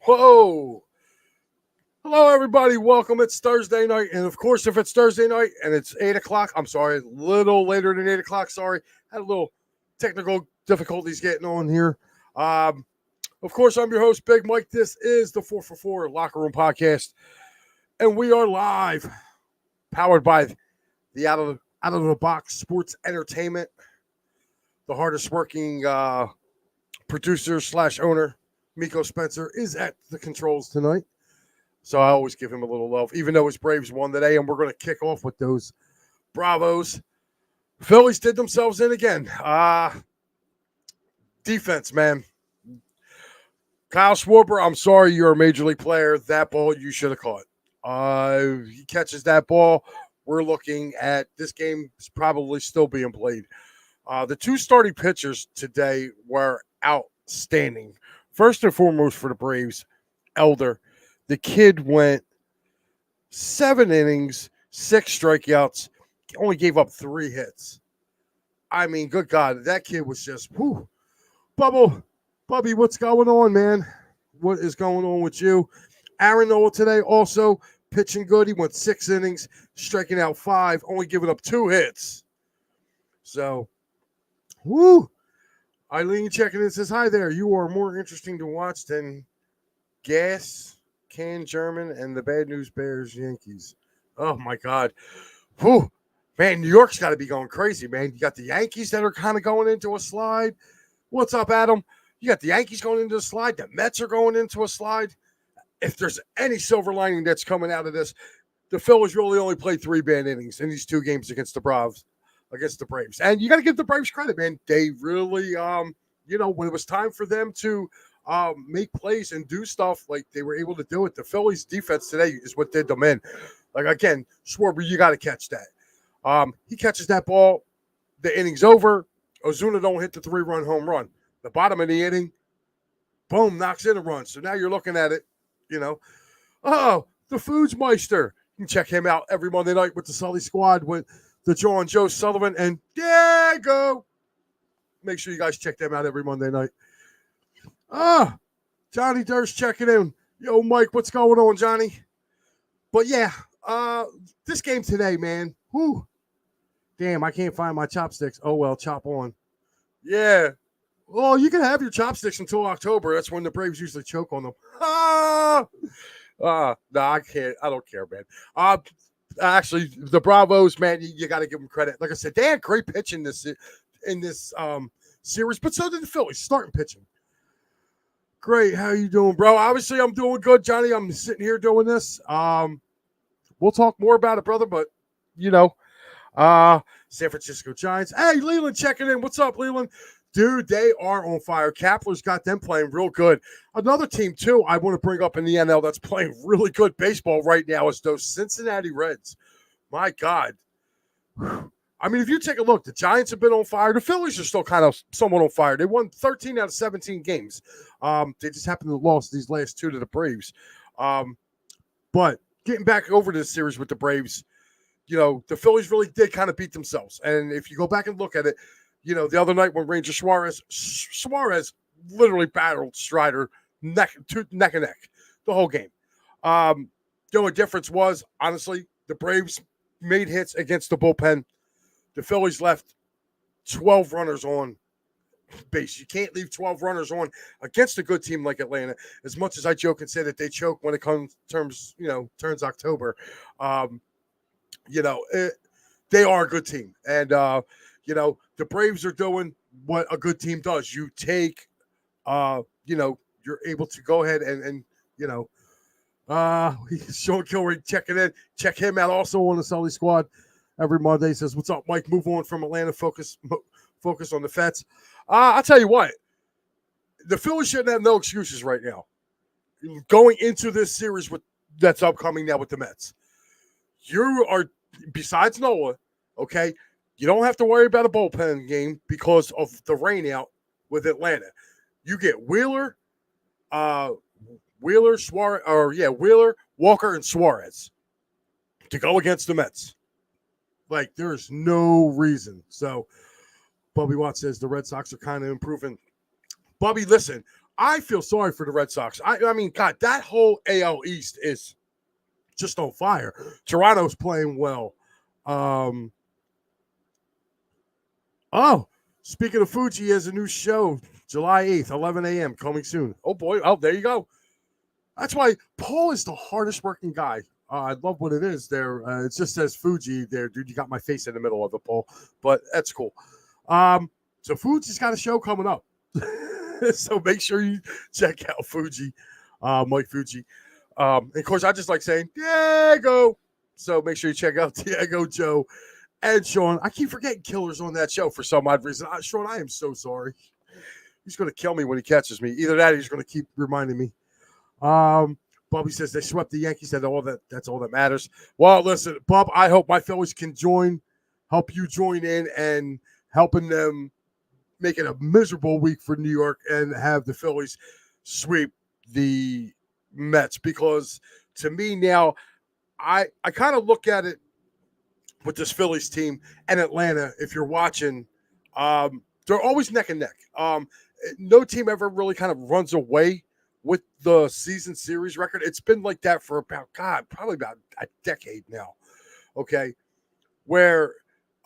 Whoa. Hello, everybody. Welcome. It's Thursday night. And of course, if it's Thursday night and it's 8 o'clock, I'm sorry, a little later than 8 o'clock. Sorry. Had a little technical difficulties getting on here. Um, of course, I'm your host, Big Mike. This is the 4for4 Locker Room Podcast. And we are live, powered by the Out of the Box Sports Entertainment, the hardest working producer slash owner, Miko Spencer, is at the controls tonight. So I always give him a little love, even though his Braves won today. And we're going to kick off with those Bravos. Phillies did themselves in again. Defense, man. Kyle Schwarber, I'm sorry, you're a major league player. That ball you should have caught. He catches that ball. We're looking at this game is probably still being played. The two starting pitchers today were outstanding. First and foremost for the Braves, Elder. The kid went 7 innings, 6 strikeouts, only gave up 3 hits. I mean, good God, that kid was just, whew. Bubby, what's going on, man? What is going on with you? Aaron Nola today also pitching good. He went 6 innings, striking out 5, only giving up 2 hits. So, whoo. Eileen checking in says, hi there. You are more interesting to watch than Gas, Can German, and the Bad News Bears Yankees. Oh, my God. Whew. Man, New York's got to be going crazy, man. You got the Yankees that are kind of going into a slide. What's up, Adam? You got the Yankees going into a slide. The Mets are going into a slide. If there's any silver lining that's coming out of this, the Phillies really only played 3 bad innings in these 2 games against the Braves. And you got to give the Braves credit, man. They really, when it was time for them to make plays and do stuff, like they were able to do it. The Phillies defense today is what did them in. Like, again, Schwarber, you got to catch that. He catches that ball. The inning's over. Ozuna don't hit the 3-run home run. The bottom of the inning, boom, knocks in a run. So now you're looking at it, Oh, the Foodsmeister. You can check him out every Monday night with the Sully Squad with the Joe Sullivan and Diego. Make sure you guys check them out every Monday night. Johnny Durst checking in. Yo, Mike, what's going on, Johnny? But yeah, this game today, man. Whew. Damn, I can't find my chopsticks. Oh, well, chop on. Yeah. Well, you can have your chopsticks until October. That's when the Braves usually choke on them. No, I can't. I don't care, man. Actually, the Bravos, man, you got to give them credit. Like I said, they had great pitching in this series, but so did the Phillies, starting pitching. Great. How you doing, bro? Obviously, I'm doing good, Johnny. I'm sitting here doing this. We'll talk more about it, brother, but, San Francisco Giants. Hey, Leland checking in. What's up, Leland? Dude, they are on fire. Kapler's got them playing real good. Another team, too, I want to bring up in the NL that's playing really good baseball right now is those Cincinnati Reds. My God. I mean, if you take a look, the Giants have been on fire. The Phillies are still kind of somewhat on fire. They won 13 out of 17 games. They just happened to lose these last 2 to the Braves. But getting back over to the series with the Braves, the Phillies really did kind of beat themselves. And if you go back and look at it, the other night when Ranger Suarez literally battled Strider neck and neck the whole game. The only difference was, honestly, the Braves made hits against the bullpen. The Phillies left 12 runners on base. You can't leave 12 runners on against a good team like Atlanta. As much as I joke and say that they choke when it turns October, they are a good team. And, the Braves are doing what a good team does. You take, you're able to go ahead and Sean Kilray checking in. Check him out also on the Sully Squad every Monday. He says, what's up, Mike? Move on from Atlanta. Focus on the Fets. I'll tell you what. The Phillies shouldn't have no excuses right now. Going into this series that's upcoming now with the Mets. You are, besides Noah, okay, you don't have to worry about a bullpen game because of the rain out with Atlanta. You get Wheeler, Walker, and Suarez to go against the Mets. Like, there's no reason. So, Bubby Watt says the Red Sox are kind of improving. Bubby, listen, I feel sorry for the Red Sox. I mean, God, that whole AL East is just on fire. Toronto's playing well. Um, oh, speaking of Fuji, he has a new show, July 8th, 11 a.m., coming soon. Oh, boy. Oh, there you go. That's why Paul is the hardest working guy. I love what it is there. It just says Fuji there, dude. You got my face in the middle of it, Paul, but that's cool. So Fuji's got a show coming up. So make sure you check out Fuji, Mike Fuji. And of course, I just like saying Diego. So make sure you check out Diego, Joe, and Sean. I keep forgetting Killer's on that show for some odd reason. Sean, I am so sorry. He's going to kill me when he catches me. Either that or he's going to keep reminding me. Bubby says they swept the Yankees. That's all that matters. Well, listen, Bub, I hope my Phillies can help you join in and helping them make it a miserable week for New York and have the Phillies sweep the Mets, because to me now, I kind of look at it with this Phillies team and Atlanta. If you're watching, they're always neck and neck. No team ever really kind of runs away with the season series record. It's been like that for probably about a decade now. Okay. Where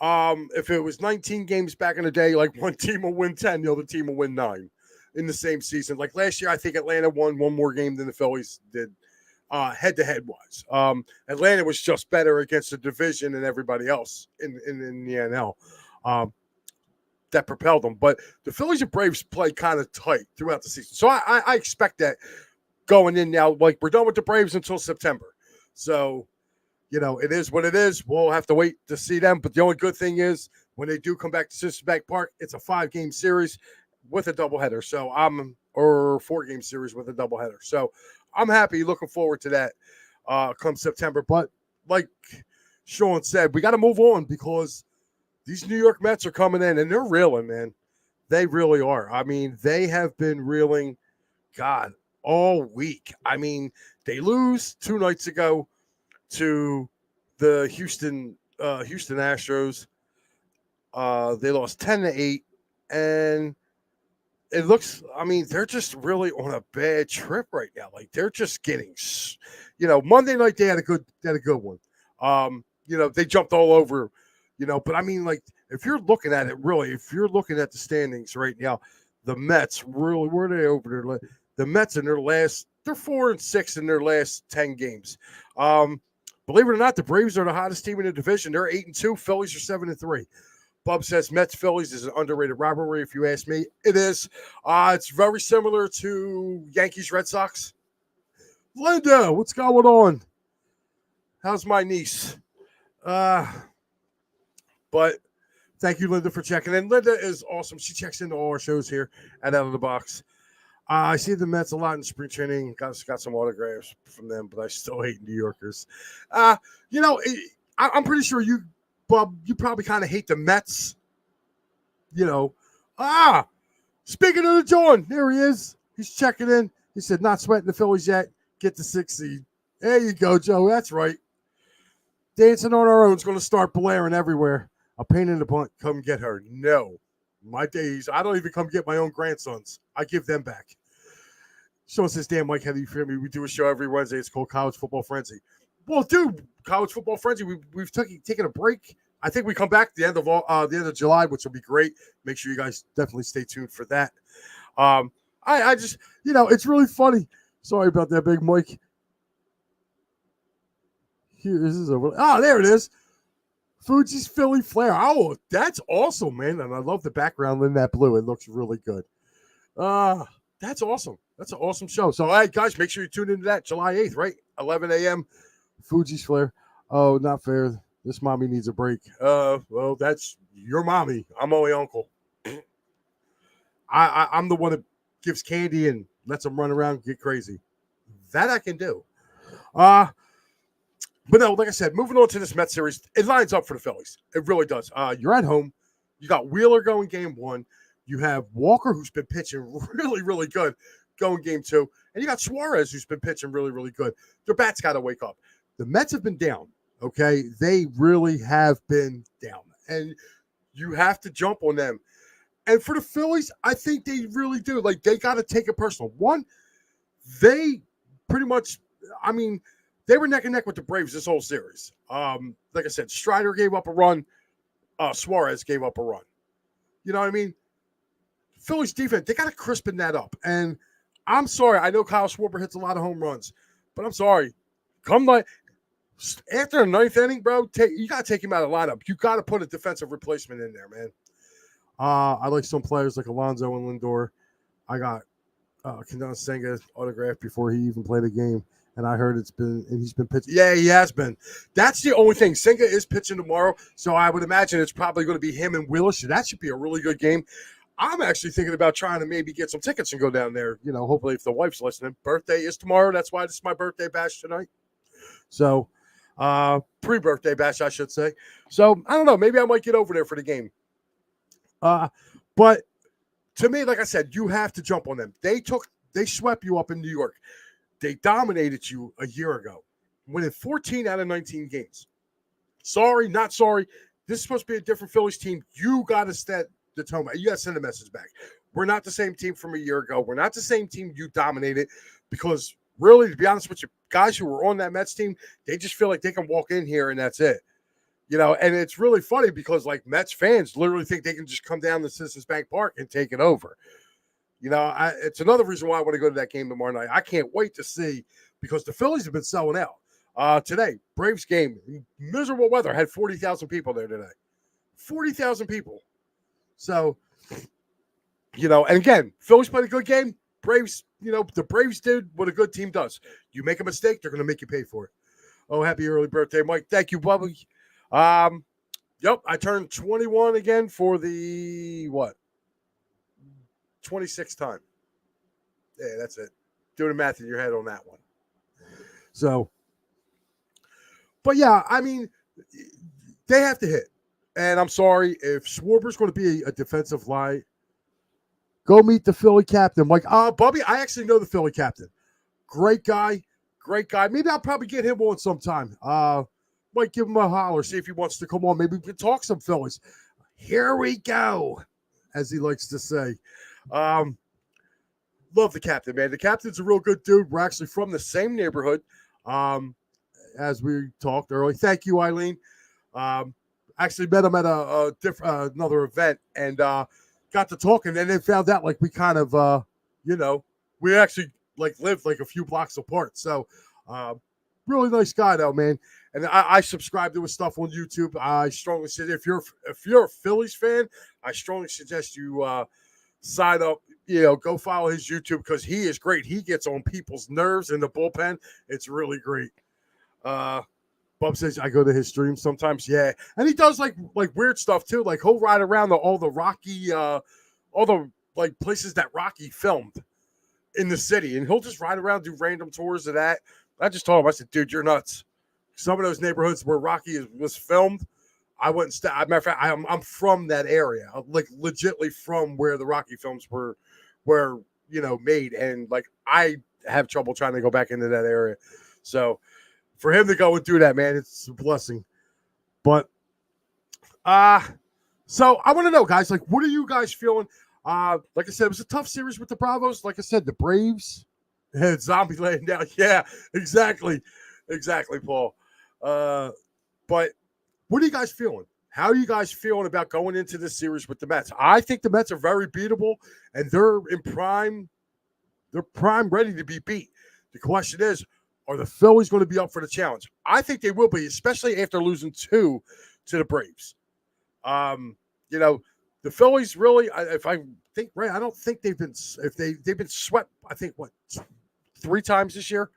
if it was 19 games back in the day, like one team will win 10, the other team will win 9 in the same season. Like last year, I think Atlanta won one more game than the Phillies did head-to-head wise. Atlanta was just better against the division and everybody else in the NL. That propelled them. But the Phillies and Braves played kind of tight throughout the season. So I expect that going in now. Like, we're done with the Braves until September. So, it is what it is. We'll have to wait to see them. But the only good thing is when they do come back to Citizens Bank Park, it's a 5-game series with a doubleheader. So or 4-game series with a doubleheader. So I'm happy, looking forward to that come September. But like Sean said, we got to move on because these New York Mets are coming in, and they're reeling, man. They really are. I mean, they have been reeling, God, all week. I mean, they lose 2 nights ago to the Houston Astros. They lost 10-8, and it looks, I mean, they're just really on a bad trip right now. Like, they're just getting, Monday night they had a good one. They jumped all over, but I mean, like, if you're looking at it, really, if you're looking at the standings right now, the Mets really, where are they over there? The Mets they're 4-6 in their last 10 games. Believe it or not, the Braves are the hottest team in the division. They're 8-2. Phillies are 7-3. Bub says Mets Phillies is an underrated rivalry. If you ask me, it is. It's very similar to Yankees Red Sox. Linda, what's going on? How's my niece? But thank you, Linda, for checking in. Linda is awesome. She checks into all our shows here at Out of the Box. I see the Mets a lot in spring training. Got some autographs from them, but I still hate New Yorkers. I'm pretty sure you, Bob, you probably kind of hate the Mets. Speaking of the John, there he is. He's checking in. He said, not sweating the Phillies yet. Get the 6th seed. There you go, Joe. That's right. Dancing on our own is going to start blaring everywhere. A pain in the butt. Come get her. No. My days. I don't even come get my own grandsons. I give them back. Sean says, damn, Mike, how do you feel me? We do a show every Wednesday. It's called College Football Frenzy. Well, dude, College Football Frenzy, we've taken a break. I think we come back at the end of July, which will be great. Make sure you guys definitely stay tuned for that. I just, it's really funny. Sorry about that, Big Mike. Here, this is over. Oh, there it is. Fuji's Philly Flair. Oh, that's awesome, man. And I love the background in that blue. It looks really good. That's awesome. That's an awesome show. So, all right, guys, make sure you tune into that July 8th, right? 11 a.m. Fuji's Flair. Oh, not fair. This mommy needs a break. Well, that's your mommy. I'm only uncle. I'm the one that gives candy and lets them run around and get crazy. That I can do. But no, like I said, moving on to this Mets series, it lines up for the Phillies. It really does. You're at home. You got Wheeler going game 1. You have Walker, who's been pitching really, really good, going game 2. And you got Suarez, who's been pitching really, really good. Their bats got to wake up. The Mets have been down, okay? They really have been down. And you have to jump on them. And for the Phillies, I think they really do. Like, they got to take it personal. One, they pretty much, I mean, they were neck and neck with the Braves this whole series. Like I said, Strider gave up a run. Suarez gave up a run. You know what I mean? Phillies defense, they got to crispen that up. And I'm sorry. I know Kyle Schwarber hits a lot of home runs, but I'm sorry. Come like after the ninth inning, bro, you got to take him out of the lineup. You got to put a defensive replacement in there, man. I like some players like Alonso and Lindor. I got Kendall Senga autographed before he even played a game. And I heard he's been pitching. Yeah, he has been. That's the only thing. Senga is pitching tomorrow, so I would imagine it's probably going to be him and Wheeler. So that should be a really good game. I'm actually thinking about trying to maybe get some tickets and go down there. You know, hopefully if the wife's listening. Birthday is tomorrow. That's why this is my birthday bash tonight. So, pre-birthday bash, I should say. So, I don't know. Maybe I might get over there for the game. But to me, like I said, you have to jump on them. They swept you up in New York. They dominated you a year ago, winning 14 out of 19 games. Sorry, not sorry. This is supposed to be a different Phillies team. You got to set the tone. You got to send a message back. We're not the same team from a year ago. We're not the same team you dominated because really, to be honest with you, guys who were on that Mets team, they just feel like they can walk in here and that's it. You know, and it's really funny because like Mets fans literally think they can just come down to Citizens Bank Park and take it over. You know, it's another reason why I want to go to that game tomorrow night. I can't wait to see because the Phillies have been selling out. Today, Braves game, miserable weather, had 40,000 people there today. 40,000 people. So, you know, and again, Phillies played a good game. Braves, you know, the Braves did what a good team does. You make a mistake, they're going to make you pay for it. Oh, happy early birthday, Mike. Thank you, Bubba. Yep, I turned 21 again for the, 26th time. Yeah, that's it. Do the math in your head on that one. So, but yeah, I mean, they have to hit. And I'm sorry, if Schwarber's going to be a defensive line, go meet the Philly captain. Like, Bubby, I actually know the Philly captain. Great guy. Maybe I'll probably get him on sometime. Might give him a holler, see if he wants to come on. Maybe we can talk some Phillies. Here we go, as he likes to say. Love the captain, man. The captain's a real good dude. We're actually from the same neighborhood, as we talked earlier. Thank you, Eileen. Actually met him at a different another event and got to talking, and then found out like we kind of we actually like lived like a few blocks apart. So really nice guy though, man. And I subscribe to his stuff on YouTube. I strongly suggest if you're a Phillies fan, I strongly suggest you sign up. You know, go follow his YouTube because he is great. He gets on people's nerves in the bullpen. It's really great. Bub says I go to his streams sometimes. Yeah, and he does like weird stuff too. Like he'll ride around all the Rocky, all the like places that Rocky filmed in the city, and he'll just ride around, do random tours of that. I just told him, I said, dude, you're nuts. Some of those neighborhoods where Rocky was filmed, I wouldn't stay. Matter of fact, I'm from that area. I'm like legitly from where the Rocky films were made, and like I have trouble trying to go back into that area. So for him to go and do that, man, it's a blessing. But so I want to know, guys, like, what are you guys feeling? Like I said, it was a tough series with the Bravos. Like I said, the Braves had Zombie laying down. Yeah, exactly, Paul. But what are you guys feeling? How are you guys feeling about going into this series with the Mets? I think the Mets are very beatable, and they're in prime. They're prime, ready to be beat. The question is, are the Phillies going to be up for the challenge? I think they will be, especially after losing 2 to the Braves. You know, the Phillies really, if I think right, I don't think they've been swept. I think 3 times this year.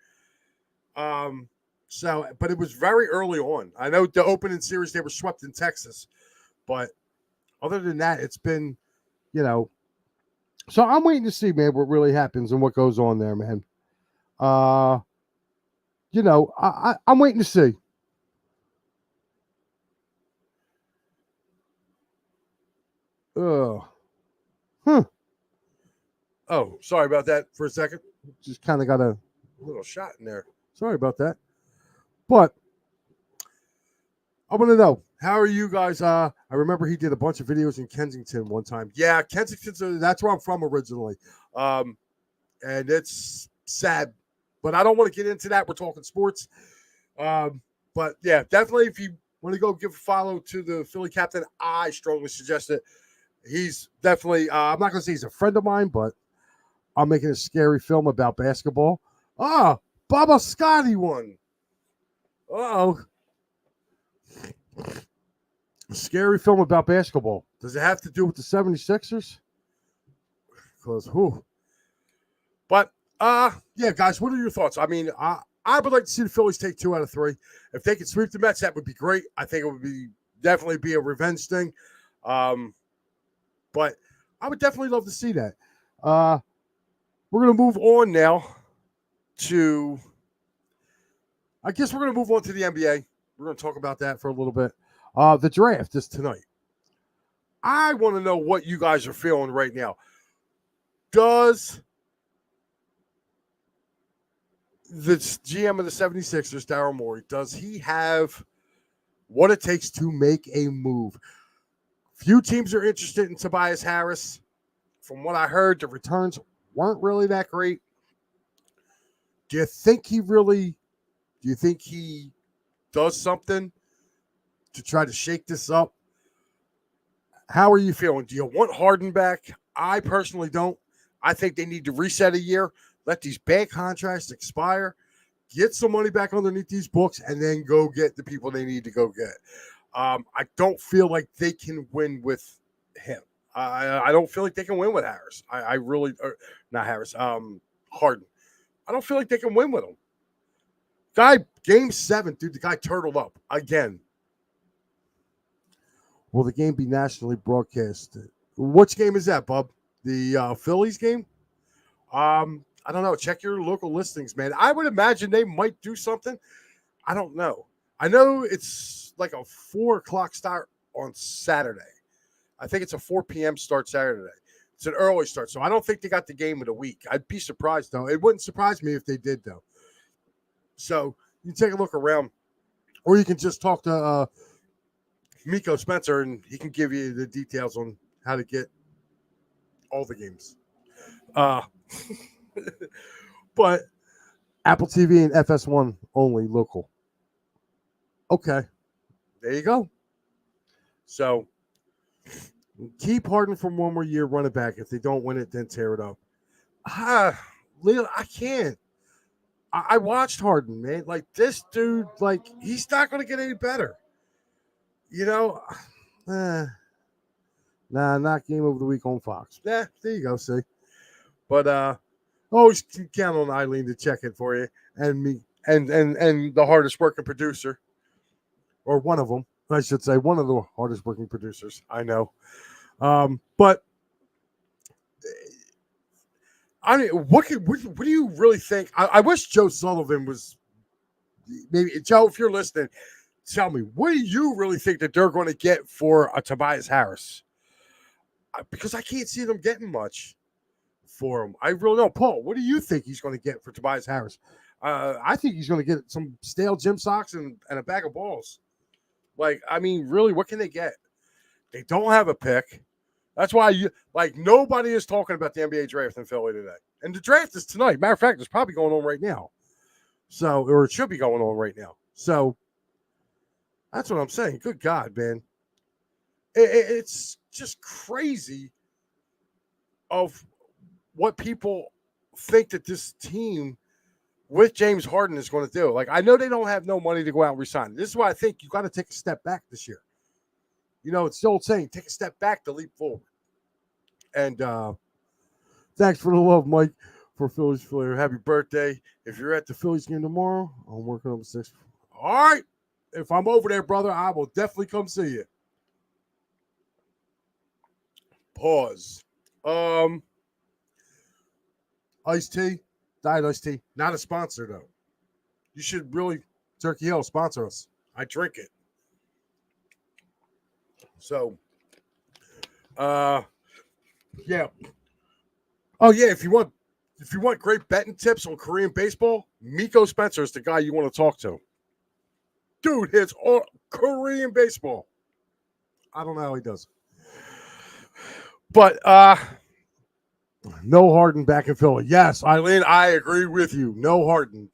So, but it was very early on. I know the opening series they were swept in Texas, but other than that, it's been, so I'm waiting to see, man, what really happens and what goes on there, man. I'm waiting to see. Oh, sorry about that for a second. Just kind of got a little shot in there. Sorry about that. But I want to know, How are you guys? I remember he did a bunch of videos in Kensington one time. Yeah, Kensington. That's where I'm from originally. And it's sad, but I don't want to get into that. We're talking sports. But yeah, definitely if you want to go give a follow to the Philly captain, I strongly suggest it. He's definitely, I'm not going to say he's a friend of mine, but I'm making a scary film about basketball. Baba Scotty won. Uh-oh. A scary film about basketball. Does it have to do with the 76ers? Because, who? But, yeah, guys, what are your thoughts? I mean, I would like to see the Phillies take 2 out of 3. If they could sweep the Mets, that would be great. I think it would be definitely be a revenge thing. But I would definitely love to see that. We're going to move on now to, I guess we're going to move on to the NBA. We're going to talk about that for a little bit. The draft is tonight. I want to know what you guys are feeling right now. Does the GM of the 76ers, Daryl Morey, does he have what it takes to make a move? Few teams are interested in Tobias Harris. From what I heard, the returns weren't really that great. Do you think he does something to try to shake this up? How are you feeling? Do you want Harden back? I personally don't. I think they need to reset a year, let these bad contracts expire, get some money back underneath these books, and then go get the people they need to go get. I don't feel like they can win with him. I don't feel like they can win with Harris. I really, not Harris, Harden. I don't feel like they can win with him. Guy, game 7, dude, the guy turtled up again. Will the game be nationally broadcast? Which game is that, Bub? The Phillies game? I don't know. Check your local listings, man. I would imagine they might do something. I don't know. I know it's like a 4 o'clock start on Saturday. I think it's a 4 p.m. start Saturday. It's an early start, so I don't think they got the game of the week. I'd be surprised, though. It wouldn't surprise me if they did, though. So you take a look around, or you can just talk to Miko Spencer, and he can give you the details on how to get all the games. But Apple TV and FS1 only local. Okay. There you go. So keep Harden for one more year, run it back. If they don't win it, then tear it up. Leo, I can't. I watched Harden, man. Like, this dude, like, he's not going to get any better. You know? Not game of the week on Fox. Yeah, there you go, see. But always can count on Eileen to check it for you, and me, and the hardest working producer, or one of them, I should say, one of the hardest working producers. I know, but I mean, what do you really think? I wish Joe Sullivan was maybe Joe. If you're listening, tell me, what do you really think that they're going to get for a Tobias Harris? Because I can't see them getting much for him. I really don't. Paul, what do you think he's going to get for Tobias Harris? I think he's going to get some stale gym socks and a bag of balls. Like, I mean, really, what can they get? They don't have a pick. That's why nobody is talking about the NBA draft in Philly today. And the draft is tonight. Matter of fact, it's probably going on right now. So, or it should be going on right now. So that's what I'm saying. Good God, man. It's just crazy of what people think that this team with James Harden is going to do. Like, I know they don't have no money to go out and resign. This is why I think you got to take a step back this year. You know, it's the old saying, take a step back to leap forward. And thanks for the love, Mike, for Phillies Flair. Happy birthday. If you're at the Phillies game tomorrow, I'm working on the 6th. All right. If I'm over there, brother, I will definitely come see you. Pause. Iced tea, Diet iced tea. Not a sponsor, though. You should really, Turkey Hill, sponsor us. I drink it. So, yeah. Oh, yeah, if you want great betting tips on Korean baseball, Miko Spencer is the guy you want to talk to. Dude hits all Korean baseball. I don't know how he does it. But no Harden back in Philly. Yes, Eileen, I agree with you. No Harden.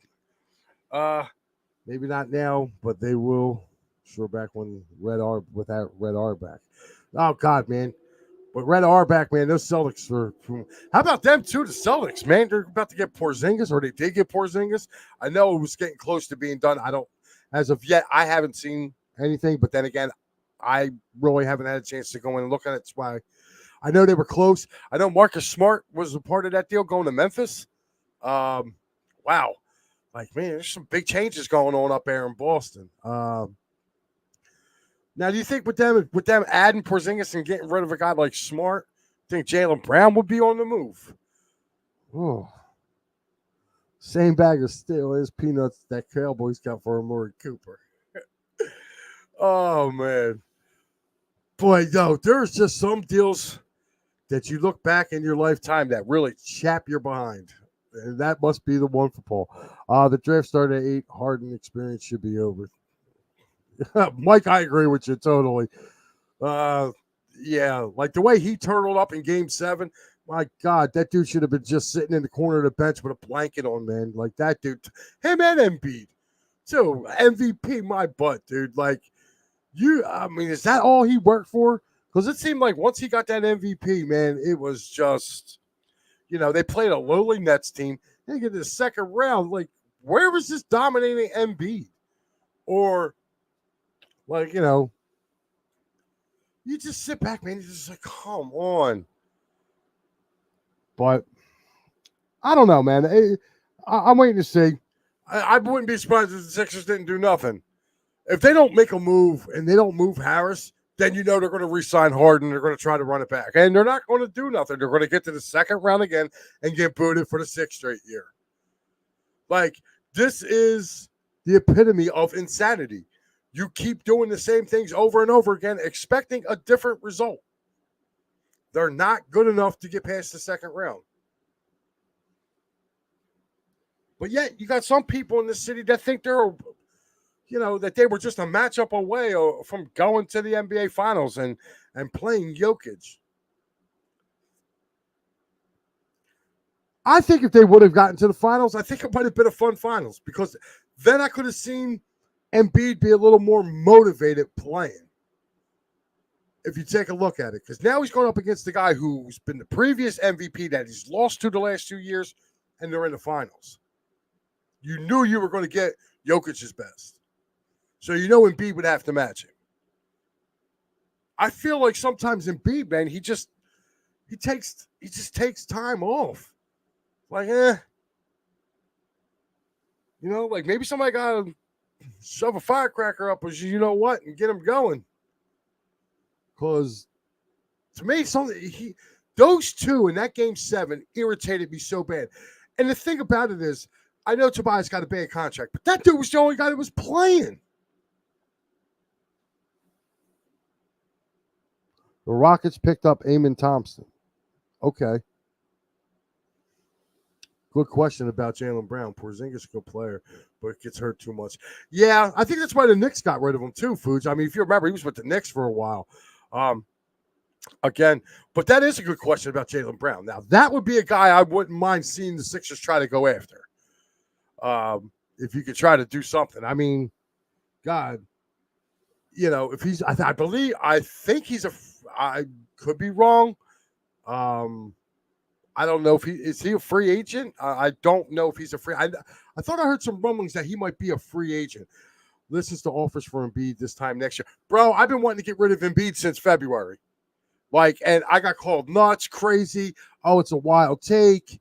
Maybe not now, but they will. Sure, back when Red R with that Red R back. Oh God, man. But Red Auerbach, man, those Celtics are. How about them too? The Celtics, man, they're about to get Porzingis, or they did get Porzingis. I know it was getting close to being done. I don't, as of yet, I haven't seen anything. But then again, I really haven't had a chance to go in and look at it. That's why I know they were close. I know Marcus Smart was a part of that deal going to Memphis. Wow, like man, there's some big changes going on up there in Boston. Now, do you think with them adding Porzingis and getting rid of a guy like Smart, think Jaylen Brown would be on the move? Oh, same bag of steel as peanuts that Cowboys got for Amari Cooper. Oh man, boy, yo, there's just some deals that you look back in your lifetime that really chap your behind, and that must be the one for Paul. The draft started at 8. Harden experience should be over. Mike, I agree with you totally. Yeah, like the way he turtled up in Game 7. My God, that dude should have been just sitting in the corner of the bench with a blanket on, man. Like that dude, him and Embiid, too. MVP, my butt, dude. Like I mean, is that all he worked for? Because it seemed like once he got that MVP, man, it was just, they played a lowly Nets team. They get to the second round. Like, where was this dominating Embiid? Or like, you just sit back, man. You're just like, come on. But I don't know, man. I'm waiting to see. I wouldn't be surprised if the Sixers didn't do nothing. If they don't make a move and they don't move Harris, then they're going to re-sign Harden. They're going to try to run it back. And they're not going to do nothing. They're going to get to the second round again and get booted for the 6th straight year. Like, this is the epitome of insanity. You keep doing the same things over and over again, expecting a different result. They're not good enough to get past the second round. But yet, you got some people in this city that think they're, that they were just a matchup away from going to the NBA Finals and playing Jokic. I think if they would have gotten to the finals, I think it might have been a fun finals because then I could have seen Embiid be a little more motivated playing. If you take a look at it, because now he's going up against the guy who's been the previous MVP that he's lost to the last 2 years, and they're in the finals. You knew you were going to get Jokic's best. So Embiid would have to match him. I feel like sometimes Embiid, man, he just takes time off. Like, like maybe somebody got to shove a firecracker up his, and get him going. Because to me, those two in that Game 7 irritated me so bad. And the thing about it is, I know Tobias got a bad contract, but that dude was the only guy that was playing. The Rockets picked up Amen Thompson. Okay. Good question about Jaylen Brown. Porzingis is a good player, but gets hurt too much. Yeah, I think that's why the Knicks got rid of him too, Foods. I mean, if you remember, he was with the Knicks for a while. Again, but that is a good question about Jaylen Brown. Now, that would be a guy I wouldn't mind seeing the Sixers try to go after. If you could try to do something. I mean, God, if he's, I think he's I could be wrong. I don't know if is he a free agent? I don't know if he's a free. I thought I heard some rumblings that he might be a free agent. Listens to offers for Embiid this time next year. Bro, I've been wanting to get rid of Embiid since February. And I got called nuts, crazy. Oh, it's a wild take.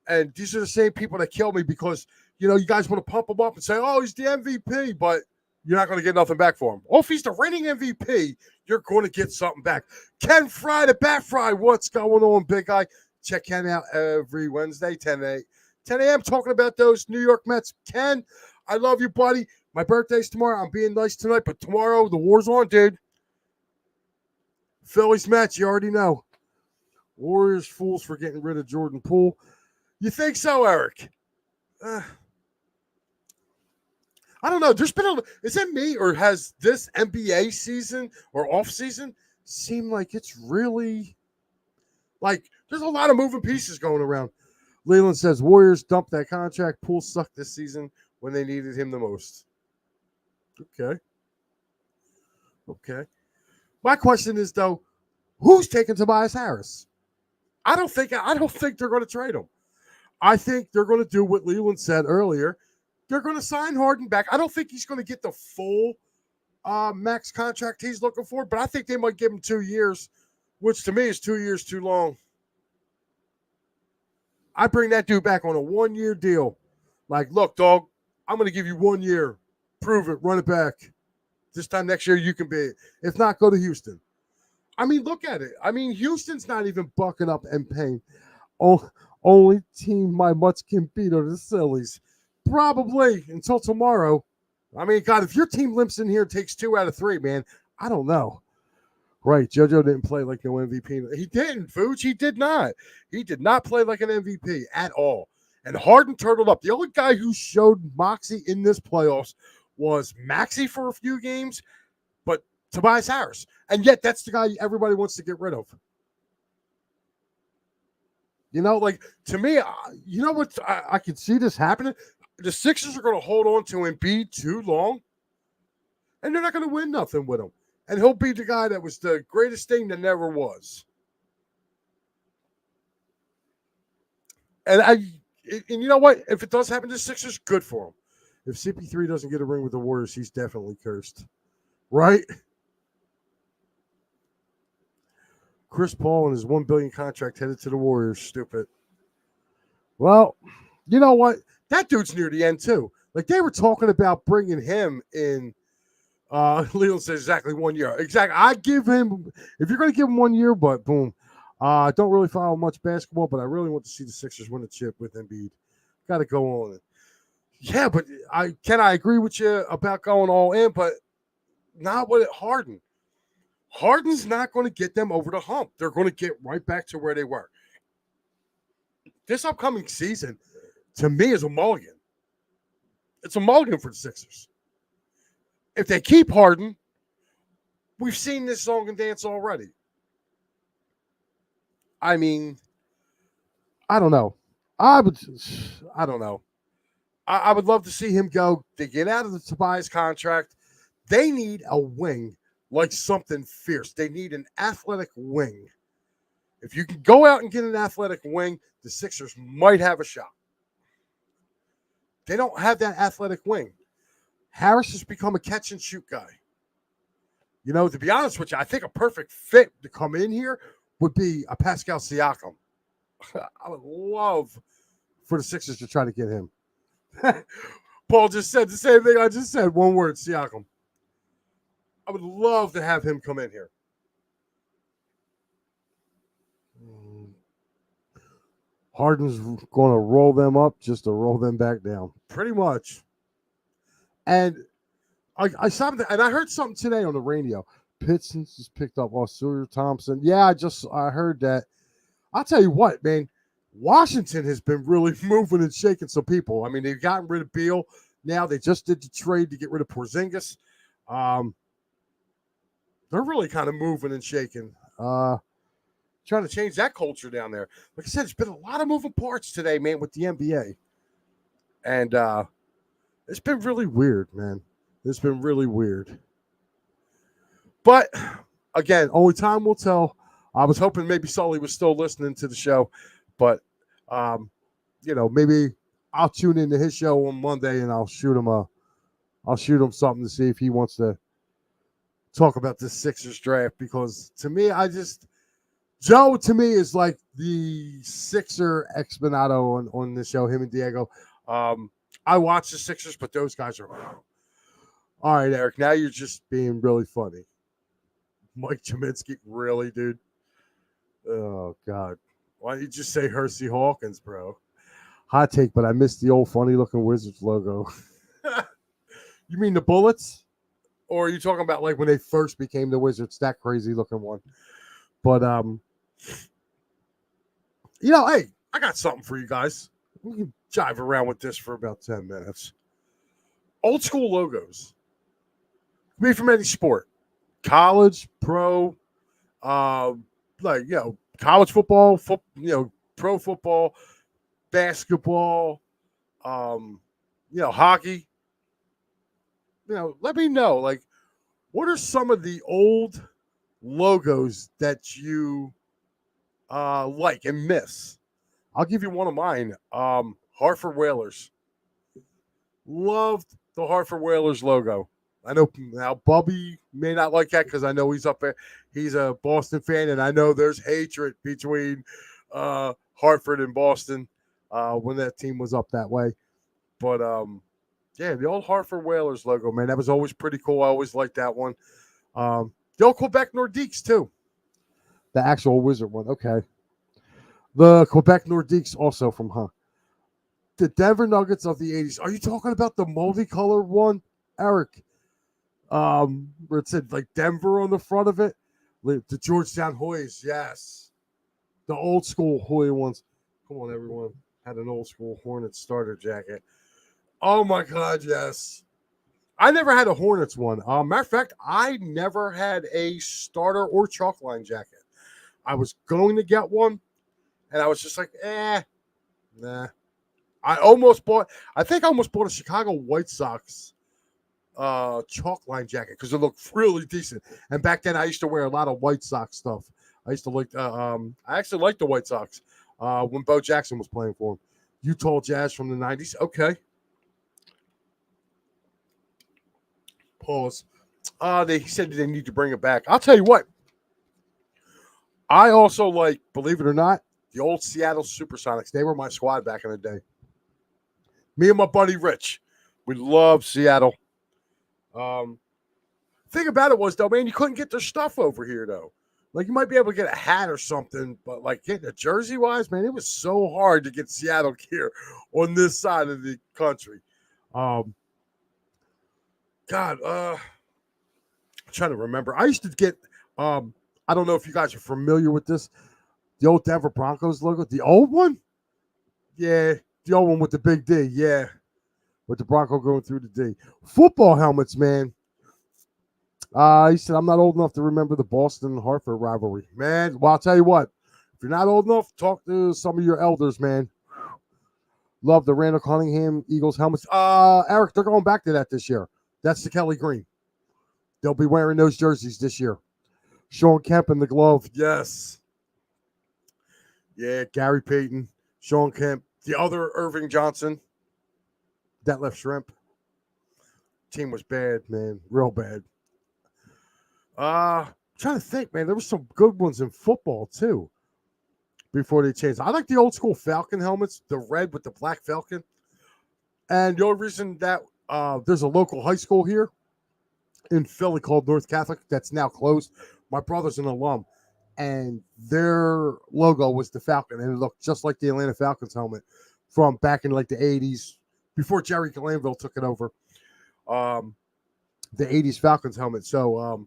And these are the same people that kill me because, you guys want to pump him up and say, oh, he's the MVP, but you're not going to get nothing back for him. Well, if he's the reigning MVP, you're going to get something back. Ken Fry, the Bat Fry, what's going on, big guy? Check Ken out every Wednesday, 10 a.m. talking about those New York Mets. Ken, I love you, buddy. My birthday's tomorrow. I'm being nice tonight, but tomorrow the war's on, dude. Phillies Mets, you already know. Warriors fools for getting rid of Jordan Poole. You think so, Eric? I don't know. There's been is it me or has this NBA season or off season seemed like it's really like there's a lot of moving pieces going around. Leland says Warriors dumped that contract. Poole sucked this season when they needed him the most. Okay. Okay. My question is though, who's taking Tobias Harris? I don't think they're going to trade him. I think they're going to do what Leland said earlier. They're going to sign Harden back. I don't think he's going to get the full max contract he's looking for, but I think they might give him 2 years, which to me is 2 years too long. I bring that dude back on a 1-year deal. Like, look, dog, I'm going to give you 1 year. Prove it. Run it back. This time next year, you can be it. If not, go to Houston. I mean, look at it. I mean, Houston's not even bucking up and paying. Only team my Mutts can beat are the Sillies. Probably until tomorrow. I mean, God, if your team limps in here and takes 2 out of 3, man, I don't know. Right, JoJo didn't play like no MVP. He didn't, Fuji. He did not. He did not play like an MVP at all. And Harden turtled up. The only guy who showed moxie in this playoffs was Maxey for a few games, but Tobias Harris. And yet that's the guy everybody wants to get rid of. You know, like, to me, you know what? I can see this happening. The Sixers are going to hold on to Embiid too long, and they're not going to win nothing with him. And he'll be the guy that was the greatest thing that never was. And you know what? If it does happen to the Sixers, good for him. If CP3 doesn't get a ring with the Warriors, he's definitely cursed. Right? Chris Paul and his $1 billion contract headed to the Warriors. Stupid. Well, you know what? That dude's near the end, too. Like, they were talking about bringing him in. Leland says exactly 1 year. Exactly. I give him, if you're going to give him 1 year, but boom. I don't really follow much basketball, but I really want to see the Sixers win a chip with Embiid. Got to go on it. Yeah, but I agree with you about going all in, but not with Harden. Harden's not going to get them over the hump. They're going to get right back to where they were. This upcoming season, to me, is a mulligan. It's a mulligan for the Sixers. If they keep Harden, we've seen this song and dance already. I mean, I don't know. I don't know. I would love to see him go. They get out of the Tobias contract. They need a wing, like something fierce. They need an athletic wing. If you can go out and get an athletic wing, the Sixers might have a shot. They don't have that athletic wing. Harris has become a catch and shoot guy. You know, to be honest with you, I think a perfect fit to come in here would be a Pascal Siakam. I would love for the Sixers to try to get him. Paul just said the same thing I just said. One word, Siakam. I would love to have him come in here. Harden's going to roll them up just to roll them back down. Pretty much. And I saw that, and I heard something today on the radio. Pistons just picked up Sawyer Thompson. Yeah, I heard that. I'll tell you what, man. Washington has been really moving and shaking some people. I mean, they've gotten rid of Beal. Now they just did the trade to get rid of Porzingis. They're really kind of moving and shaking. Trying to change that culture down there. Like I said, there's been a lot of moving parts today, man, with the NBA. And it's been really weird, man. It's been really weird. But, again, only time will tell. I was hoping maybe Sully was still listening to the show. But, maybe I'll tune into his show on Monday and I'll shoot him something to see if he wants to talk about this Sixers draft. Because to me, Joe, to me, is like the Sixer exponado on this show, him and Diego. I watch the Sixers, but those guys are... All right, Eric, now you're just being really funny. Mike Cheminsky, really, dude? Oh, God. Why don't you just say Hersey Hawkins, bro? Hot take, but I missed the old funny-looking Wizards logo. You mean the Bullets? Or are you talking about like when they first became the Wizards, that crazy-looking one? But, hey, I got something for you guys. We can jive around with this for about 10 minutes. Old school logos. Be from any sport, college, pro, uh, college football, pro football, basketball, hockey. Let me know, like, what are some of the old logos that you like and miss? I'll give you one of mine. Hartford Whalers. Loved the Hartford Whalers logo. I know now Bubby may not like that because I know he's up there. He's a Boston fan, and I know there's hatred between Hartford and Boston when that team was up that way. But yeah, the old Hartford Whalers logo, man, that was always pretty cool. I always liked that one. The old Quebec Nordiques too. The actual Wizard one. Okay. The Quebec Nordiques also from the Denver Nuggets of the 80s. Are you talking about the multicolored one, Eric? Where it said like Denver on the front of it. The Georgetown Hoyas, yes. The old school Hoya ones. Come on, everyone. Had an old school Hornets starter jacket. Oh my God, yes. I never had a Hornets one. Matter of fact, I never had a starter or chalk line jacket. I was going to get one, and I was just like, nah. I think I almost bought a Chicago White Sox chalk line jacket because it looked really decent. And back then, I used to wear a lot of White Sox stuff. I used to like. I actually liked the White Sox when Bo Jackson was playing for them. Utah Jazz from the 90s. Okay. Pause. They said they need to bring it back. I'll tell you what. I also like, believe it or not, the old Seattle Supersonics. They were my squad back in the day. Me and my buddy Rich, we loved Seattle. Thing about it was, though, man, you couldn't get their stuff over here, though. Like, you might be able to get a hat or something, but, like, getting a jersey-wise, man, it was so hard to get Seattle gear on this side of the country. God, I'm trying to remember. I used to get, I don't know if you guys are familiar with this, the old Denver Broncos logo, the old one? Yeah, the old one with the big D, yeah. With the Bronco going through the D. Football helmets, man. He said, I'm not old enough to remember the Boston-Hartford rivalry. Man, well, I'll tell you what. If you're not old enough, talk to some of your elders, man. Love the Randall Cunningham Eagles helmets. Eric, they're going back to that this year. That's the Kelly Green. They'll be wearing those jerseys this year. Sean Kemp in the glove. Yes. Yeah, Gary Payton, Sean Kemp, the other Irving Johnson. That left shrimp. Team was bad, man. Real bad. Trying to think, man. There were some good ones in football too. Before they changed, I like the old school Falcon helmets, the red with the black Falcon. And the only reason that there's a local high school here in Philly called North Catholic that's now closed. My brother's an alum, and their logo was the Falcon, and it looked just like the Atlanta Falcons helmet from back in like the 80s, before Jerry Glanville took it over. The 80s Falcons helmet. So,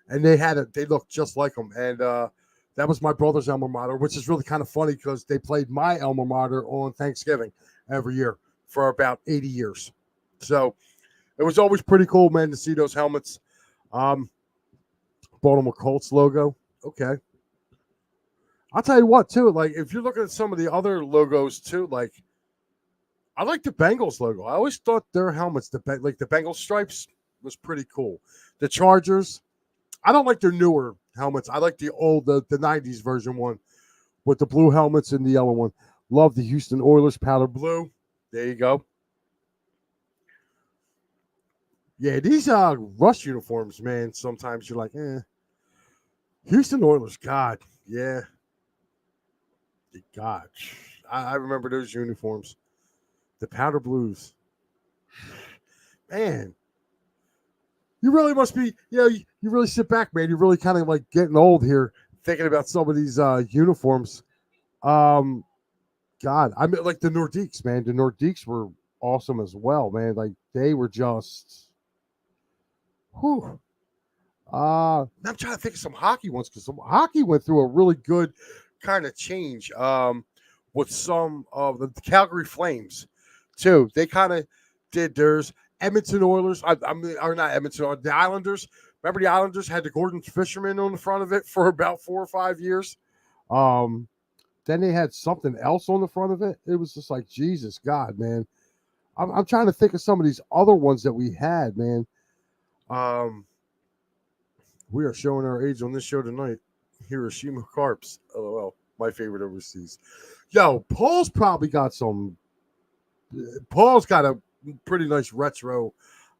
and they looked just like them. And that was my brother's alma mater, which is really kind of funny because they played my alma mater on Thanksgiving every year for about 80 years. So it was always pretty cool, man, to see those helmets. Baltimore Colts logo. Okay. I'll tell you what, too, like, if you're looking at some of the other logos, too, like, I like the Bengals logo. I always thought their helmets, the Bengals stripes, was pretty cool. The Chargers, I don't like their newer helmets. I like the 90s version one with the blue helmets and the yellow one. Love the Houston Oilers powder blue. There you go. Yeah, these Rush uniforms, man, sometimes you're like, Houston Oilers, God, yeah. God, I remember those uniforms. The powder blues. Man, you really must be, you really sit back, man. You're really kind of like getting old here, thinking about some of these uniforms. God, I mean, like the Nordiques, man. The Nordiques were awesome as well, man. Like they were just, whew. I'm trying to think of some hockey ones because some hockey went through a really good kind of change with some of the Calgary Flames too. They kind of did theirs, Edmonton Oilers, or not Edmonton, the Islanders. Remember the Islanders had the Gordon Fisherman on the front of it for about 4 or 5 years. Then they had something else on the front of it. It was just like, Jesus God, man. I'm trying to think of some of these other ones that we had, man. We are showing our age on this show tonight. Hiroshima Carps. LOL. My favorite overseas. Yo, Paul's probably got some. Paul's got a pretty nice retro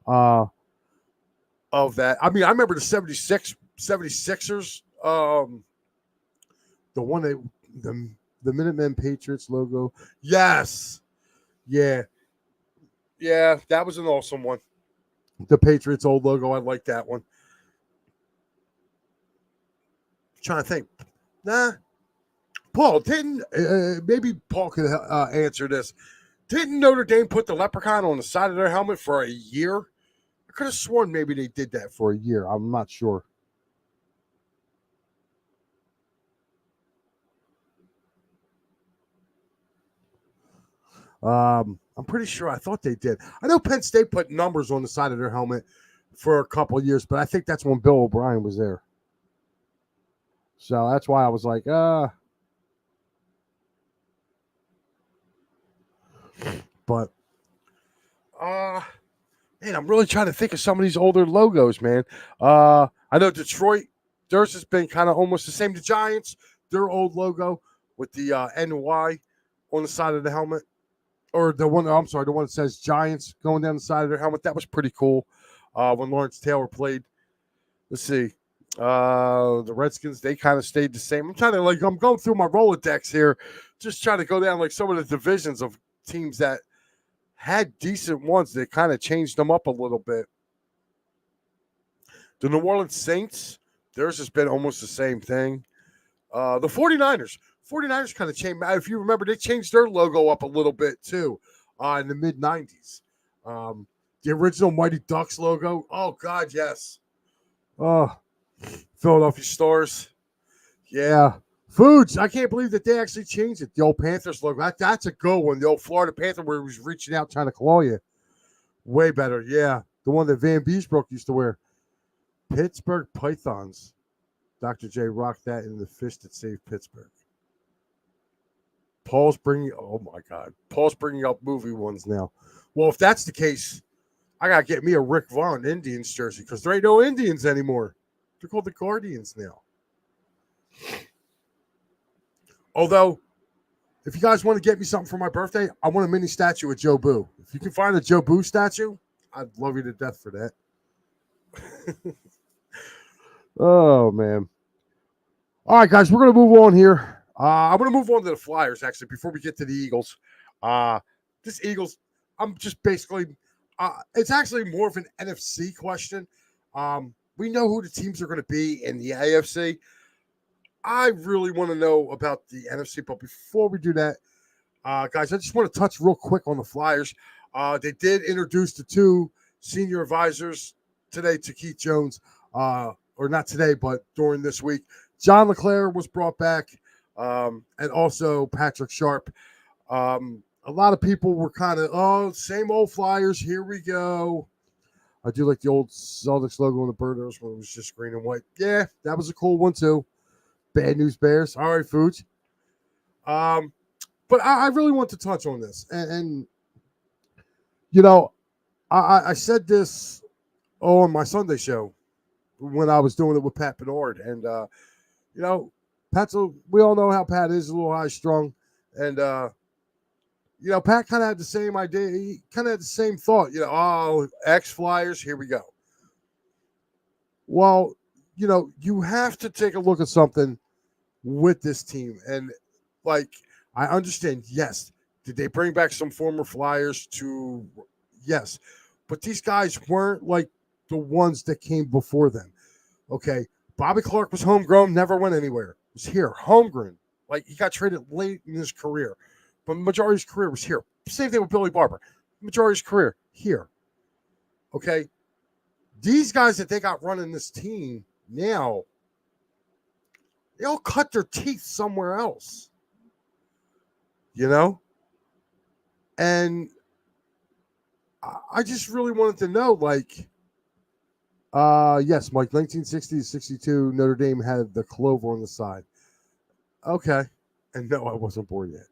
of that. I mean, I remember the 76ers. The one that the Minutemen Patriots logo. Yes. Yeah. Yeah, that was an awesome one. The Patriots old logo. I like that one. Trying to think. Nah. Paul, didn't maybe Paul could answer this. Didn't Notre Dame put the leprechaun on the side of their helmet for a year? I could have sworn maybe they did that for a year. I'm not sure. I'm pretty sure I thought they did. I know Penn State put numbers on the side of their helmet for a couple of years, but I think that's when Bill O'Brien was there. So that's why I was like, but man, I'm really trying to think of some of these older logos, man. I know Detroit, theirs has been kind of almost the same. The Giants, their old logo with the NY on the side of the helmet. Or the one, I'm sorry, the one that says Giants going down the side of their helmet. That was pretty cool when Lawrence Taylor played. Let's see. The Redskins, they kind of stayed the same. I'm going through my Rolodex here, just trying to go down like some of the divisions of teams that had decent ones that kind of changed them up a little bit. The New Orleans Saints, theirs has been almost the same thing. The 49ers kind of changed. If you remember, they changed their logo up a little bit too in the mid 90s. The original Mighty Ducks logo. Oh, God, yes. Oh, Philadelphia Stars. Yeah. Foods. I can't believe that they actually changed it. The old Panthers logo. That's a good one. The old Florida Panther where he was reaching out trying to claw you. Way better. Yeah. The one that Van Beesbrook used to wear. Pittsburgh Pythons. Dr. J rocked that in the fist that saved Pittsburgh. Paul's bringing up movie ones now. Well, if that's the case, I got to get me a Rick Vaughn Indians jersey because there ain't no Indians anymore. They're called the Guardians now. Although, if you guys want to get me something for my birthday, I want a mini statue of Joe Boo. If you can find a Joe Boo statue, I'd love you to death for that. Oh, man. All right, guys, we're going to move on here. I'm going to move on to the Flyers, actually, before we get to the Eagles. This Eagles, I'm just basically, it's actually more of an NFC question. We know who the teams are going to be in the AFC. I really want to know about the NFC, but before we do that, guys, I just want to touch real quick on the Flyers. They did introduce the two senior advisors today to Keith Jones, or not today, but during this week. John LeClair was brought back, and also Patrick Sharp. A lot of people were kind of, same old Flyers. Here we go. I do like the old Celtics logo on the Birders when it was just green and white. Yeah, that was a cool one too. Bad News Bears. All right, Foods. But I really want to touch on this. And you know, I said this on my Sunday show when I was doing it with Pat Bernard. And, we all know how Pat is, a little high strung. And, Pat kind of had the same idea. He kind of had the same thought, ex-Flyers, here we go. Well, you have to take a look at something with this team. And, I understand, yes, did they bring back some former Flyers to – yes. But these guys weren't like the ones that came before them. Okay, Bobby Clark was homegrown, never went anywhere. Was here, homegrown. He got traded late in his career. But the majority of his career was here. Same thing with Billy Barber. Majority of his career, here. Okay? These guys that they got running this team now, they all cut their teeth somewhere else. And I just really wanted to know, like, yes, Mike, 1960 to 62, Notre Dame had the clover on the side. Okay. And no, I wasn't born yet.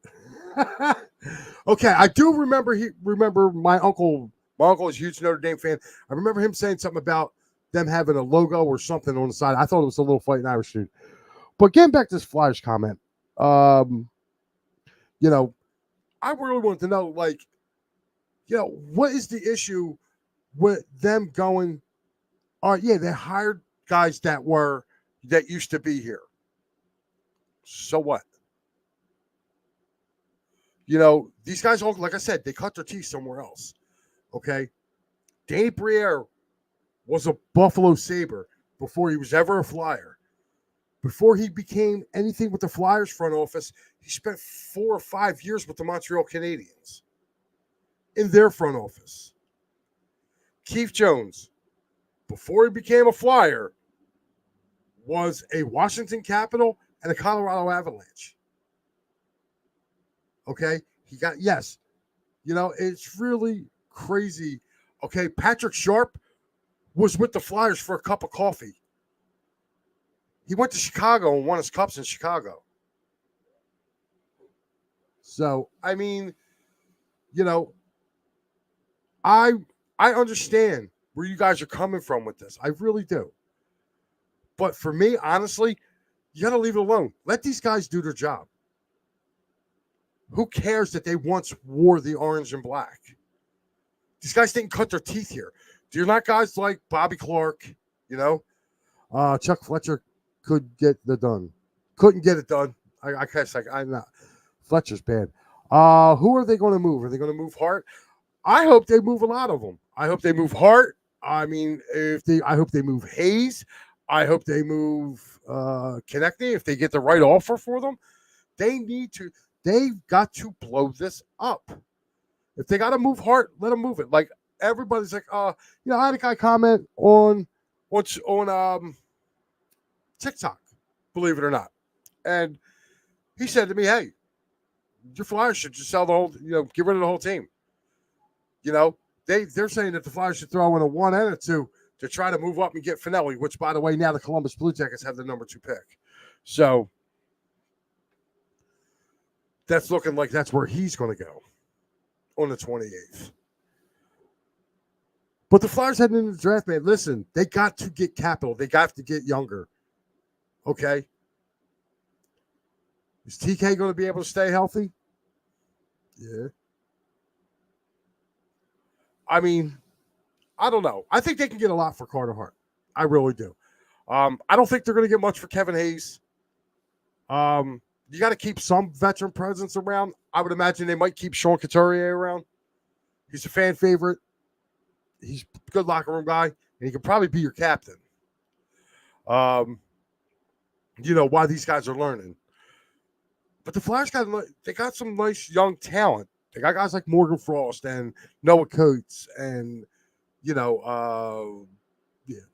Okay, I do remember remember my uncle. My uncle is a huge Notre Dame fan. I remember him saying something about them having a logo or something on the side. I thought it was a little fighting Irish dude. But getting back to this Flyers comment, um, you know, I really want to know, like, what is the issue with them going? All right, yeah, they hired guys that used to be here. So what? These guys all, like I said, they cut their teeth somewhere else. Okay, Danny Briere was a Buffalo Sabre before he was ever a Flyer. Before he became anything with the Flyers front office, he spent 4 or 5 years with the Montreal Canadiens in their front office. Keith Jones, before he became a Flyer, was a Washington Capital and a Colorado Avalanche. Okay, it's really crazy. Okay, Patrick Sharp was with the Flyers for a cup of coffee. He went to Chicago and won his cups in Chicago. So, I mean, you know, I I understand where you guys are coming from with this. I really do. But for me, honestly, you got to leave it alone. Let these guys do their job. Who cares that they once wore the orange and black? These guys didn't cut their teeth here. Do you not guys like Bobby Clark? Chuck Fletcher couldn't get it done. I guess I'm not. Fletcher's bad. Who are they going to move? Are they going to move Hart? I hope they move a lot of them. I hope they move Hart. I mean, I hope they move Hayes. I hope they move Konechny if they get the right offer for them. They've got to blow this up. If they got to move Hart, let them move it. Like everybody's like, I had a guy comment on TikTok, believe it or not, and he said to me, "Hey, your Flyers should just sell the whole, get rid of the whole team." They're saying that the Flyers should throw in a 1 and a 2 to try to move up and get Finelli, which, by the way, now the Columbus Blue Jackets have the number 2 pick. So that's looking like that's where he's going to go on the 28th. But the Flyers heading into the draft, man, listen, they got to get capital. They got to get younger. Okay? Is TK going to be able to stay healthy? Yeah. I mean, I don't know. I think they can get a lot for Carter Hart. I really do. I don't think they're going to get much for Kevin Hayes. You got to keep some veteran presence around. I would imagine they might keep Sean Couturier around. He's a fan favorite. He's a good locker room guy, and he can probably be your captain. While these guys are learning. But the Flyers got some nice young talent. They got guys like Morgan Frost and Noah Cates and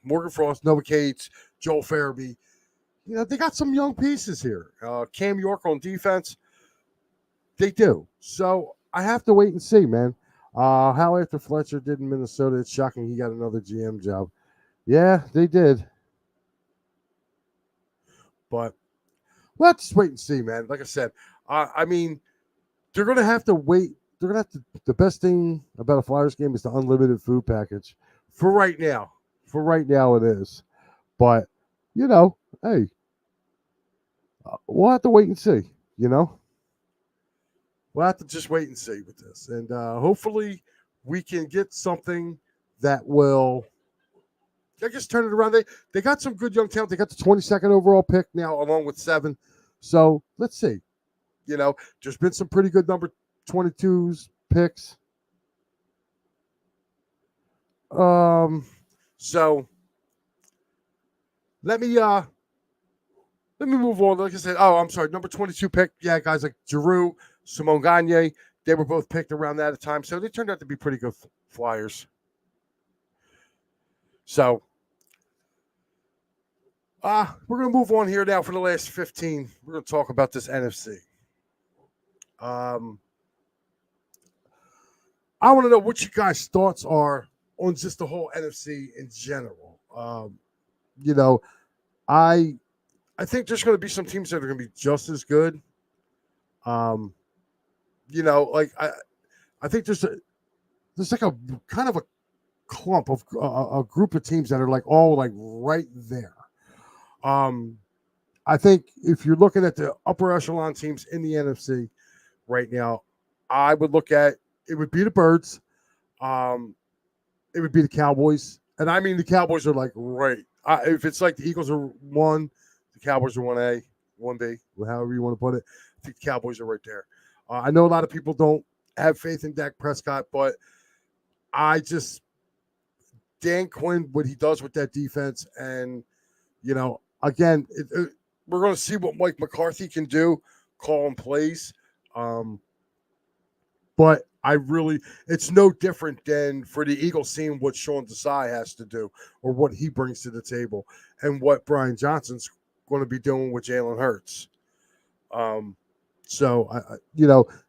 Morgan Frost, Noah Cates, Joel Farabee. They got some young pieces here. Cam York on defense. They do. So I have to wait and see, man. How after Fletcher did in Minnesota, it's shocking he got another GM job. Yeah, they did. But let's wait and see, man. Like I said, I mean, they're going to have to wait. They're going to have to. The best thing about a Flyers game is the unlimited food package. For right now, it is. But hey, we'll have to wait and see. We'll have to just wait and see with this, and hopefully, we can get something that will. I guess turn it around. They got some good young talent. They got the 22nd overall pick now, along with 7. So let's see. There's been some pretty good number 22s picks. So let me move on. Like I said, I'm sorry, number 22 pick. Yeah, guys like Giroux, Simon Gagne, they were both picked around that time. So they turned out to be pretty good Flyers. So we're going to move on here now for the last 15. We're going to talk about this NFC. I want to know what you guys' thoughts are on just the whole NFC in general. You know, I I think there's going to be some teams that are going to be just as good. Um, like I think there's like a kind of a clump of a group of teams that are like all like right there. Um, I think if you're looking at the upper echelon teams in the NFC right now, I would look at it would be the Birds, um, it would be the Cowboys, and I mean the Cowboys are like right. If it's like the Eagles are one, the Cowboys are 1A, 1B, however you want to put it. I think the Cowboys are right there. I know a lot of people don't have faith in Dak Prescott, but I just Dan Quinn, what he does with that defense, and again, we're going to see what Mike McCarthy can do, calling plays. Um, but it's no different than for the Eagles seeing what Sean Desai has to do or what he brings to the table and what Brian Johnson's going to be doing with Jalen Hurts. So,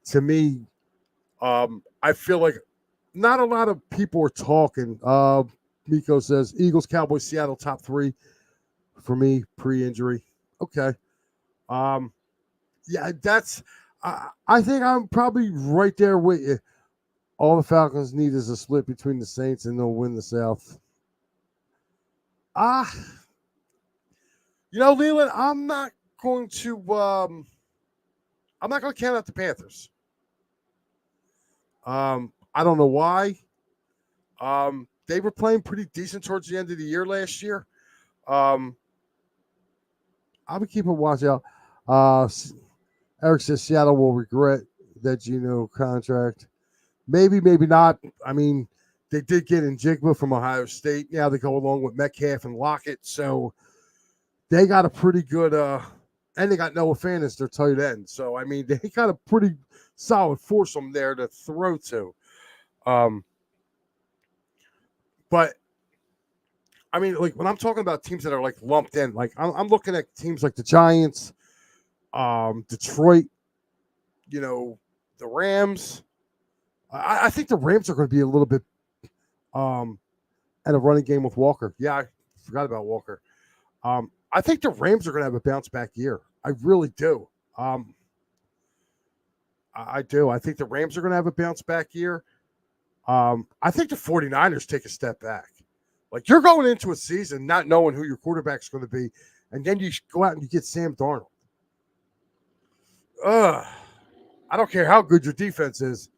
to me, I feel like not a lot of people are talking. Miko says Eagles, Cowboys, Seattle top 3 for me pre-injury. Okay. Yeah, I think I'm probably right there with you. All the Falcons need is a split between the Saints and they'll win the South. Leland, I'm not going to count out the Panthers. I don't know why. They were playing pretty decent towards the end of the year last year. I would keep a watch out. Eric says Seattle will regret that Geno contract. Maybe, maybe not. I mean, they did get Njigba from Ohio State. Now they go along with Metcalf and Lockett. So they got a pretty good and they got Noah Fant as their tight end. So, I mean, they got a pretty solid foursome there to throw to. But, I mean, like, when I'm talking about teams that are, like, lumped in, like, I'm looking at teams like the Giants, Detroit, the Rams. I think the Rams are going to be a little bit at a running game with Walker. Yeah, I forgot about Walker. I think the Rams are going to have a bounce back year. I really do. I do. I think the Rams are going to have a bounce back year. I think the 49ers take a step back. Like, you're going into a season not knowing who your quarterback's going to be, and then you go out and you get Sam Darnold. I don't care how good your defense is.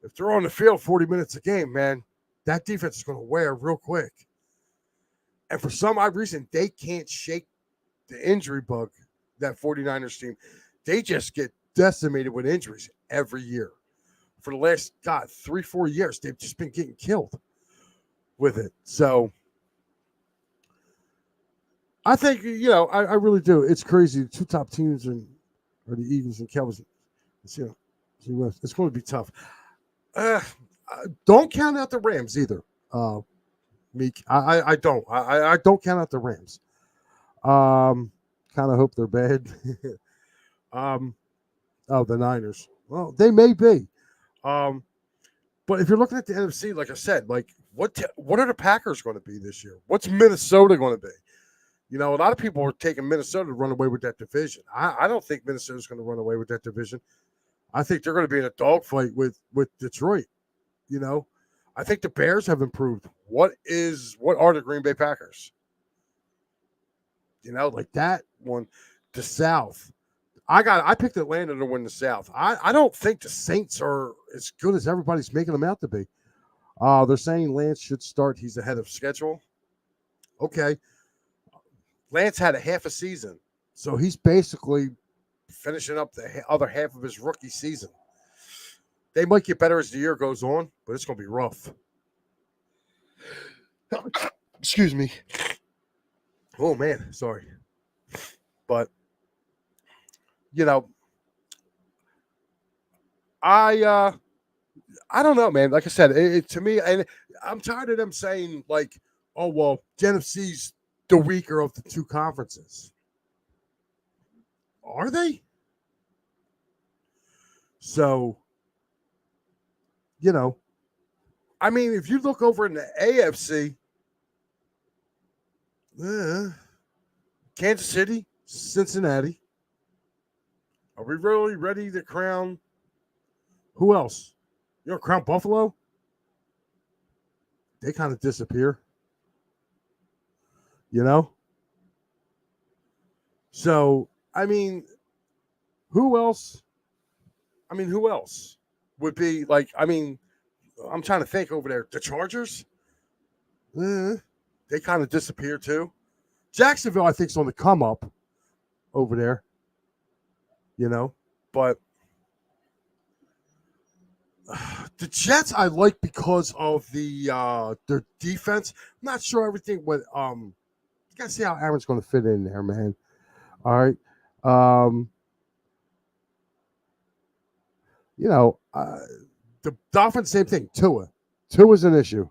If they're on the field 40 minutes a game, man, that defense is going to wear real quick. And for some odd reason, they can't shake the injury bug, that 49ers team. They just get decimated with injuries every year. For the last, 3-4 years, they've just been getting killed with it. So I think, I really do. It's crazy. The two top teams are the Eagles and Cowboys. It's going to be tough. Don't count out the Rams either, Meek. I don't. I don't count out the Rams. Kind of hope they're bad. The Niners. Well, they may be. But if you're looking at the NFC, like I said, like what are the Packers going to be this year? What's Minnesota going to be? A lot of people are taking Minnesota to run away with that division. I don't think Minnesota's going to run away with that division. I think they're going to be in a dogfight with Detroit. I think the Bears have improved. What are the Green Bay Packers? Like that one, the South. I picked Atlanta to win the South. I don't think the Saints are as good as everybody's making them out to be. They're saying Lance should start. He's ahead of schedule. Okay. Lance had a half a season, so he's basically finishing up the other half of his rookie season. They might get better as the year goes on, but it's going to be rough. Excuse me. Oh, man. Sorry. But, I don't know, man. Like I said, to me, and I'm tired of them saying, like, oh, well, the NFC's the weaker of the two conferences. Are they? So, I mean, if you look over in the AFC, Kansas City, Cincinnati. Are we really ready to crown? Who else? You know, crown Buffalo? They kind of disappear. You know? So, I mean, who else? I mean, who else would be like, I mean, I'm trying to think over there. The Chargers? They kind of disappear too. Jacksonville, I think, is on the come up over there. You know? But the Jets I like because of their defense. I'm not sure everything went you gotta see how Aaron's gonna fit in there, man. All right. The Dolphins, same thing. Tua. Tua's an issue.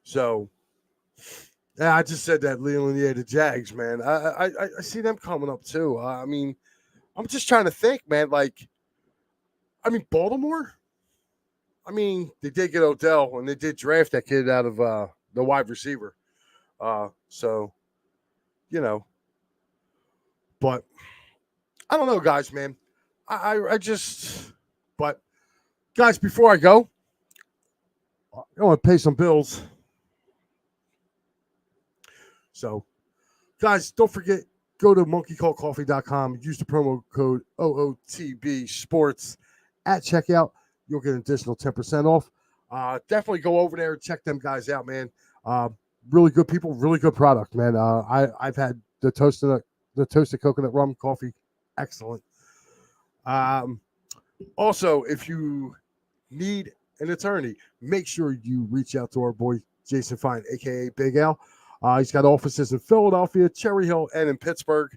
So yeah, I just said that Leland, yeah, the Jags, man. I see them coming up too. I mean, I'm just trying to think, man. Like, I mean, Baltimore. I mean, they did get Odell, and they did draft that kid out of the wide receiver. So you know, but I don't know, guys, man. I just, but guys, before I go, I want to pay some bills. So, guys, don't forget, go to monkeycallcoffee.com. Use the promo code OOTB Sports at checkout. You'll get an additional 10% off. Definitely go over there and check them guys out, man. Really good people, really good product, man. I've had the toasted coconut rum coffee, excellent. Also, if you need an attorney, make sure you reach out to our boy Jason Fine, aka Big Al. He's got offices in Philadelphia, Cherry Hill, and in Pittsburgh.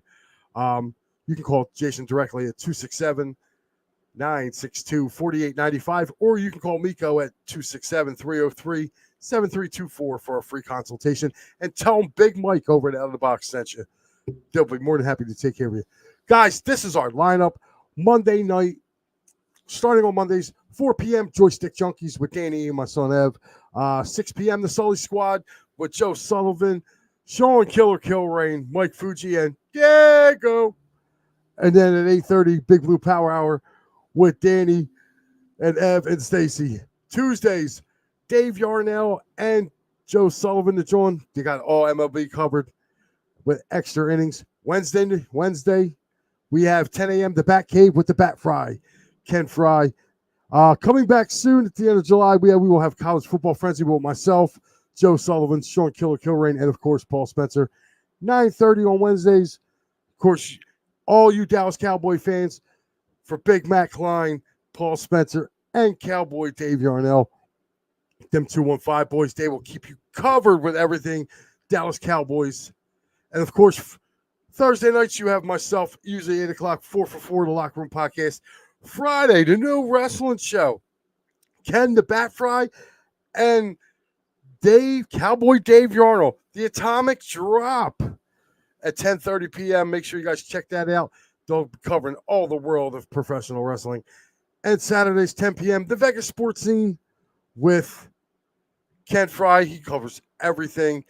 You can call Jason directly at 267-962-4895, or you can call Miko at 267-303-7324 for a free consultation. And tell them Big Mike over at Out of the Box sent you. They'll be more than happy to take care of you. Guys, this is our lineup. Monday night, starting on Mondays, 4 p.m., Joystick Junkies with Danny and my son Ev. 6 p.m., the Sully Squad with Joe Sullivan, Sean Killer Kilrain, Mike Fuji, and Diego. And then at 8:30, Big Blue Power Hour with Danny and Ev and Stacy. Tuesdays, Dave Yarnell and Joe Sullivan to join. They got all MLB covered with extra innings. Wednesday, we have 10 a.m. the Bat Cave with the Bat Fry, Ken Fry. Coming back soon at the end of July, we will have College Football Frenzy with myself, Joe Sullivan, Sean Killer Kilrain, and of course Paul Spencer. 9:30 on Wednesdays. Of course, all you Dallas Cowboy fans, for Big Matt Klein, Paul Spencer, and Cowboy Dave Yarnell, them 215 boys, they will keep you covered with everything Dallas Cowboys. And of course, Thursday nights, you have myself, usually 8 o'clock, 4 for 4, the Locker Room Podcast. Friday, the new wrestling show. Ken the Bat Fry and Cowboy Dave Yarnell, the Atomic Drop at 10:30 p.m. Make sure you guys check that out. They'll be covering all the world of professional wrestling. And Saturdays, 10 p.m., the Vegas Sports Scene with Ken Fry. He covers everything.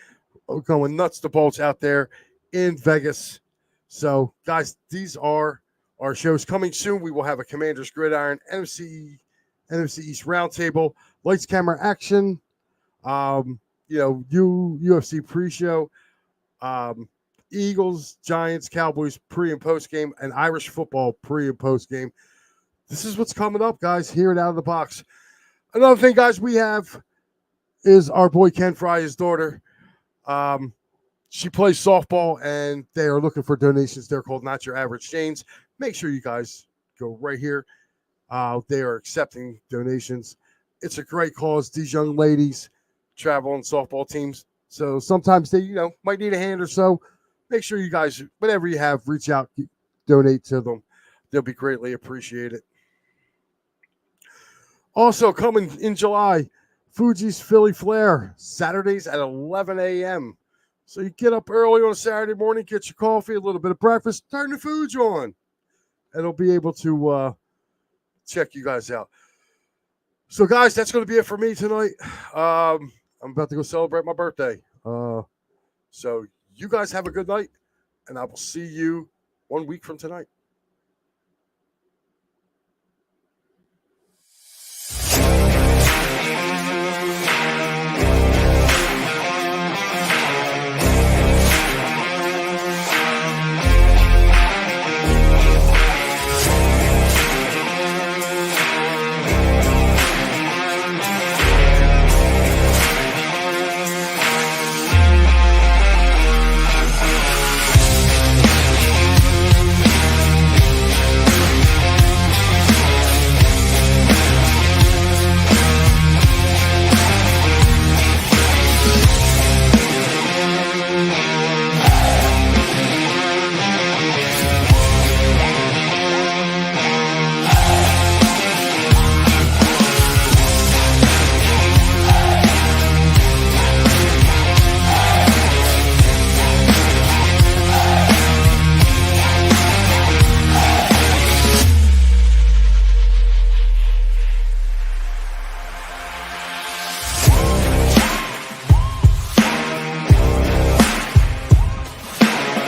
We're going nuts to bolts out there in Vegas. So, guys, these are our shows coming soon. We will have a Commander's Gridiron, NFC East Roundtable, Lights, Camera, Action, UFC pre-show, Eagles, Giants, Cowboys pre and post game, and Irish football pre and post game. This is what's coming up, guys, here at Out of the Box. Another thing, guys, we have is our boy Ken Fry, his daughter. She plays softball, and they are looking for donations. They're called Not Your Average Janes. Make sure you guys go right here. They are accepting donations. It's a great cause. These young ladies travel on softball teams, so sometimes they, might need a hand or so. Make sure you guys, whatever you have, reach out, donate to them. They'll be greatly appreciated. Also coming in July, Fuji's Philly Flair, Saturdays at 11 a.m. So you get up early on a Saturday morning, get your coffee, a little bit of breakfast, turn the Fuji on. And it'll be able to check you guys out. So, guys, that's going to be it for me tonight. I'm about to go celebrate my birthday. So, you guys have a good night, and I will see you 1 week from tonight.